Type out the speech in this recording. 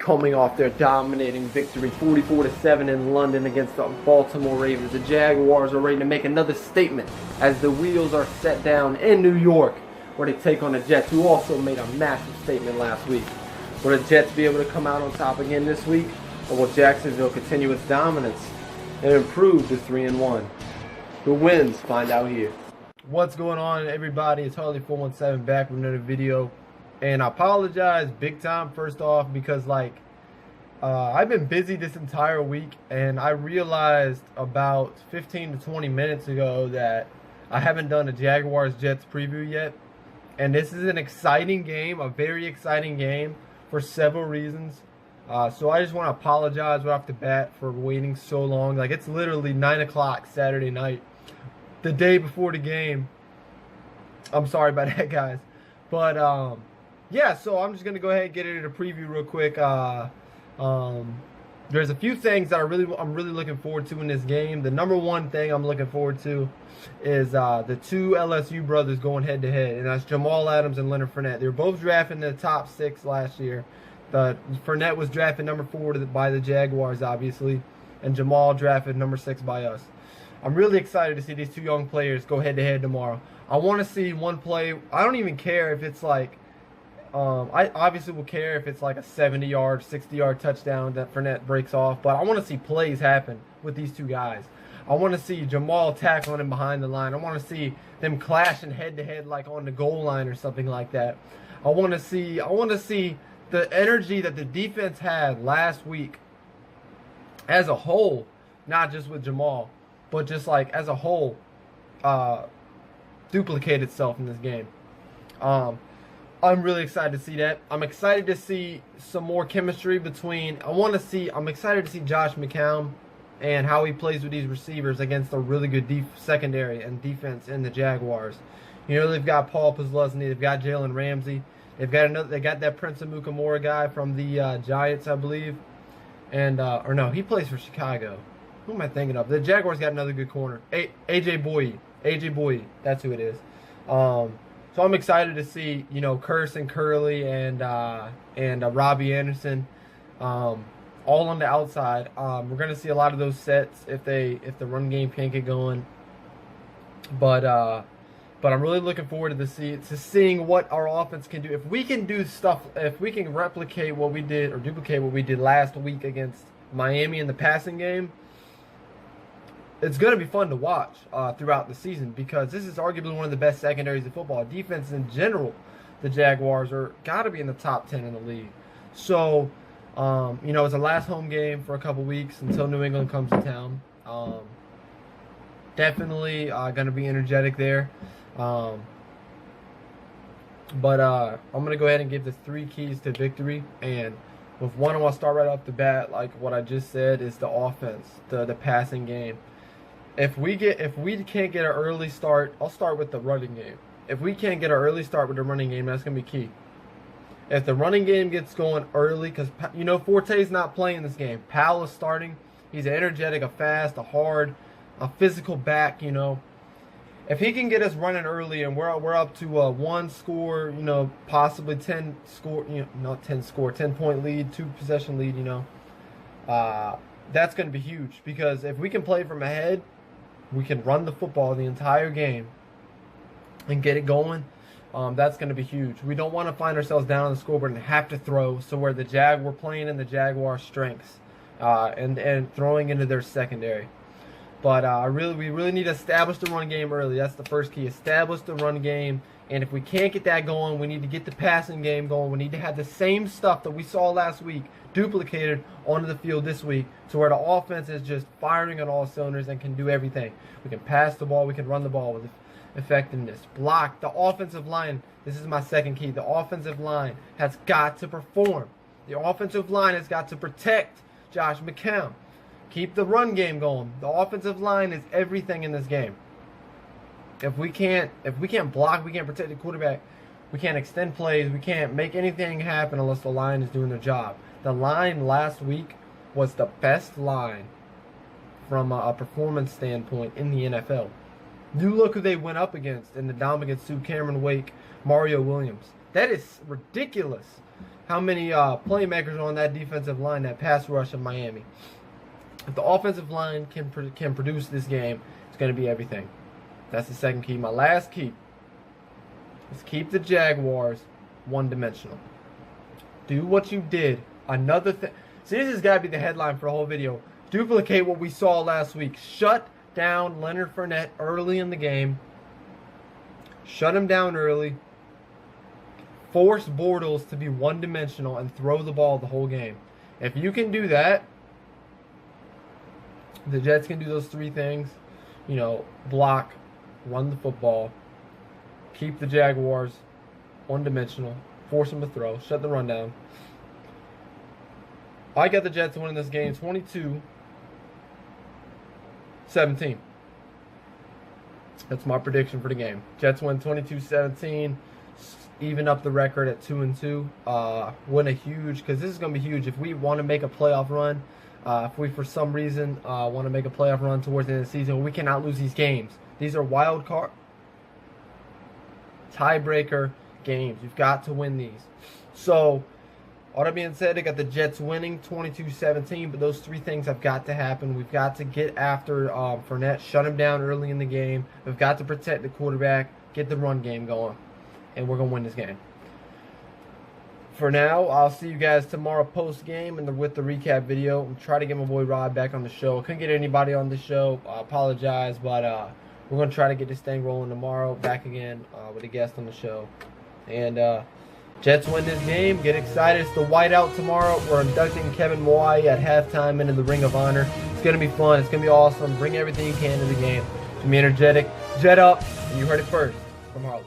Coming off their dominating victory 44-7 in London against the Baltimore Ravens, the Jaguars are ready to make another statement as the wheels are set down in New York, where they take on the Jets, who also made a massive statement last week. Will the Jets be able to come out on top again this week, or will Jacksonville continue its dominance and improve to 3-1? Who wins? Find out here. What's going on, everybody? It's Harley417 back with another video. And I apologize big time, first off, because I've been busy this entire week, and I realized about 15 to 20 minutes ago that I haven't done a Jaguars-Jets preview yet. And this is an exciting game, a very exciting game for several reasons. So I just want to apologize right off the bat for waiting so long. Like, it's literally 9 o'clock Saturday night, the day before the game. I'm sorry about that, guys. But, yeah, so I'm just going to go ahead and get into the preview real quick. There's a few things that I'm really looking forward to in this game. The number one thing I'm looking forward to is the two LSU brothers going head-to-head, and that's Jamal Adams and Leonard Fournette. They were both drafted in the top 6 last year. Fournette was drafted number 4 by the Jaguars, obviously, and Jamal drafted number 6 by us. I'm really excited to see these two young players go head-to-head tomorrow. I want to see one play. I don't even care if it's like I obviously will care if it's like a 70-yard, 60-yard touchdown that Fournette breaks off, but I want to see plays happen with these two guys. I want to see Jamal tackling him behind the line. I want to see them clashing head-to-head like on the goal line or something like that. I want to see the energy that the defense had last week as a whole, not just with Jamal, but just like as a whole, duplicate itself in this game. I'm really excited to see that. I'm excited to see some more chemistry between. I'm excited to see Josh McCown and how he plays with these receivers against a really good secondary and defense in the Jaguars. You know, they've got Paul Posluszny, they've got Jalen Ramsey, they got that Prince Amukamara guy from the Giants, I believe, and or no, he plays for Chicago. Who am I thinking of? The Jaguars got another good corner, AJ Boye, that's who it is. So I'm excited to see, you know, Curse and Curley and Robbie Anderson, all on the outside. We're gonna see a lot of those sets if the run game can't get going. But I'm really looking forward to seeing what our offense can do. If we can do stuff, if we can replicate what we did or duplicate what we did last week against Miami in the passing game, it's going to be fun to watch throughout the season, because this is arguably one of the best secondaries in football. Defense in general, the Jaguars are got to be in the top 10 in the league. So, you know, it's a last home game for a couple weeks until New England comes to town. Definitely going to be energetic there. But I'm going to go ahead and give the 3 keys to victory. And with one, I want to start right off the bat, like what I just said, is the offense, the passing game. If we can't get an early start, I'll start with the running game. If we can't get an early start with the running game, that's going to be key. If the running game gets going early, because, you know, Forte's not playing this game. Powell is starting. He's an energetic, a fast, a hard, a physical back, you know. If he can get us running early and we're up to a 1 score, you know, possibly 10 score, you know, not 10 score, 10-point lead, 2 possession lead, you know, that's going to be huge, because if we can play from ahead, we can run the football the entire game and get it going. That's going to be huge. We don't want to find ourselves down on the scoreboard and have to throw. So we're playing in the Jaguar strengths and throwing into their secondary. But we really need to establish the run game early. That's the first key. Establish the run game. And if we can't get that going, we need to get the passing game going. We need to have the same stuff that we saw last week duplicated onto the field this week, to where the offense is just firing on all cylinders and can do everything. We can pass the ball, we can run the ball with effectiveness. Block. The offensive line, this is my second key. The offensive line has got to perform. The offensive line has got to protect Josh McCown. Keep the run game going. The offensive line is everything in this game. If we can't block, we can't protect the quarterback, we can't extend plays, we can't make anything happen unless the line is doing their job. The line last week was the best line from a performance standpoint in the NFL. You look who they went up against in the Dominican Sue, Cameron Wake, Mario Williams. That is ridiculous. playmakers are on that defensive line, that pass rush of Miami. If the offensive line can produce this game, it's going to be everything. That's the second key. My last key is keep the Jaguars one-dimensional. Do what you did. Another thing. See, this has got to be the headline for the whole video. Duplicate what we saw last week. Shut down Leonard Fournette early in the game. Shut him down early. Force Bortles to be one-dimensional and throw the ball the whole game. If you can do that, the Jets can do those three things. You know, block, run the football, keep the Jaguars one-dimensional, force them to throw, shut the run down. I got the Jets winning this game 22-17. That's my prediction for the game. Jets win 22-17, even up the record at 2-2. Win a huge, because this is going to be huge. If we want to make a playoff run, if we for some reason want to make a playoff run towards the end of the season, we cannot lose these games. These are wild card, tiebreaker games. You've got to win these. So, all that being said, I got the Jets winning 22-17, but those three things have got to happen. We've got to get after Fournette, shut him down early in the game. We've got to protect the quarterback, get the run game going, and we're going to win this game. For now, I'll see you guys tomorrow post-game and with the recap video. I'm trying to get my boy Rod back on the show. I couldn't get anybody on the show. I apologize, but we're going to try to get this thing rolling tomorrow. Back again with a guest on the show. And Jets win this game. Get excited. It's the whiteout tomorrow. We're inducting Kevin Mawai at halftime into the Ring of Honor. It's going to be fun. It's going to be awesome. Bring everything you can to the game. It's going to be energetic. Jet up. And you heard it first from Harley.